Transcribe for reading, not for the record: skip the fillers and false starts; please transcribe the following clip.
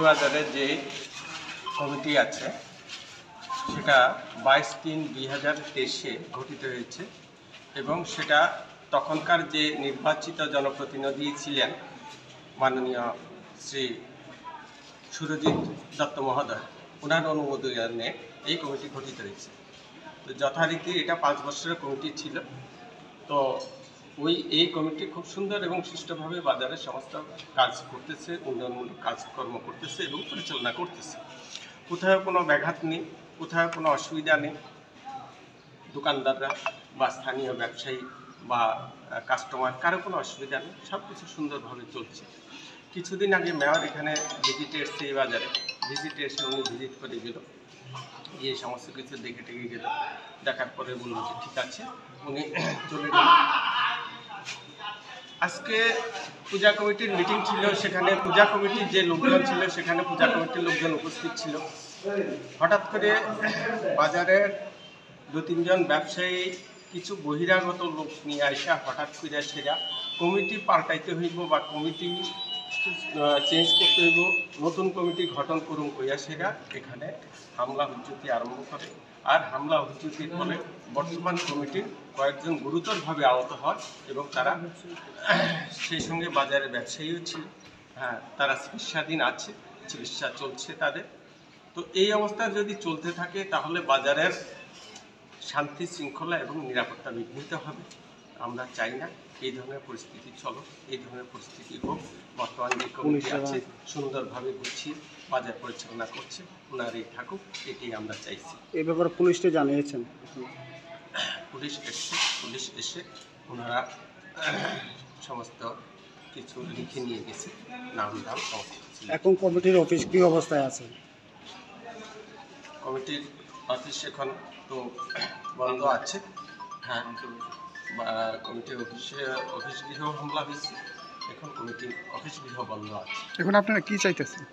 বাজারে যে কমিটি আছে সেটা 22/3/2023 গঠিত হয়েছে এবং সেটা তখনকার যে নির্বাচিত জনপ্রতিনিধি ছিলেন মাননীয় শ্রী সুরজিৎ দত্ত মহোদয়, ওনার অনুমোদনে এই কমিটি গঠিত হয়েছে। তো যথারীতি এটা 5 বছরের কমিটি ছিল। তো এই কমিটি খুব সুন্দর এবং সুষ্ঠুভাবে বাজারের সমস্ত কাজ করতেছে, উন্নয়নমূলক কাজকর্ম করতেছে এবং পরিচালনা করতেছে। কোথাও কোনো ব্যাঘাত নেই, কোথাও কোনো অসুবিধা নেই। দোকানদাররা বা স্থানীয় ব্যবসায়ী বা কাস্টমার কারো কোনো অসুবিধা নেই, সব কিছু সুন্দরভাবে চলছে। কিছুদিন আগে মেয়র এখানে ভিজিটে এসছে, এই বাজারে ভিজিটে এসে উনি ভিজিট করে গেল, গিয়ে সমস্ত কিছু দেখে টেকে গেল। দেখার পরে বললো যে ঠিক আছে, উনি চলে গেল। আজকে পূজা কমিটির মিটিং ছিল, সেখানে পূজা কমিটির যে লোকজন ছিল সেখানে পূজা কমিটির লোকজন উপস্থিত ছিল। হঠাৎ করে বাজারের 2-3 জন ব্যবসায়ী কিছু বহিরাগত লোক নিয়ে আসা হঠাৎ করে সেরা কমিটি পাল্টাইতে হইব বা কমিটি চেঞ্জ করতে হইব, নতুন কমিটি গঠন করুন কইয়া সেরা এখানে হামলা হুজ্জুতি আরম্ভ করে। আর হামলা হুজ্জুতির ফলে বর্তমান কমিটির কয়েকজন গুরুতরভাবে আহত হয় এবং তারা সেই সঙ্গে বাজারের ব্যবসায়ীও ছিল। তারা চিকিৎসাধীন আছে, চিকিৎসা চলছে তাদের। তো এই অবস্থা যদি চলতে থাকে তাহলে বাজারের শান্তি শৃঙ্খলা এবং নিরাপত্তা বিঘ্নিত হবে। আমরা চাই না এই ধরনের পরিস্থিতি চলো, এই ধরনের পরিস্থিতি হোক। বর্তমান যে কমিটি আছে সুন্দরভাবে গুছিয়ে বাজার পরিচালনা করছে, ওনারাই থাকুক, এটাই আমরা চাইছি। এই ব্যাপারে পুলিশকে জানিয়েছেন? পুলিশ এসে ওনারা সমস্ত কিছু লিখে নিয়ে গেছে, নাম সমস্ত কিছু। এখন কমিটির অফিস কী অবস্থায় আছে? কমিটির অফিস এখন তো বন্ধ আছে। কমিটির অফিস গৃহ হামলা হয়েছে, এখন কমিটির অফিস গৃহ বন্ধ আছে। এখন আপনারা কি চাইতেছেন?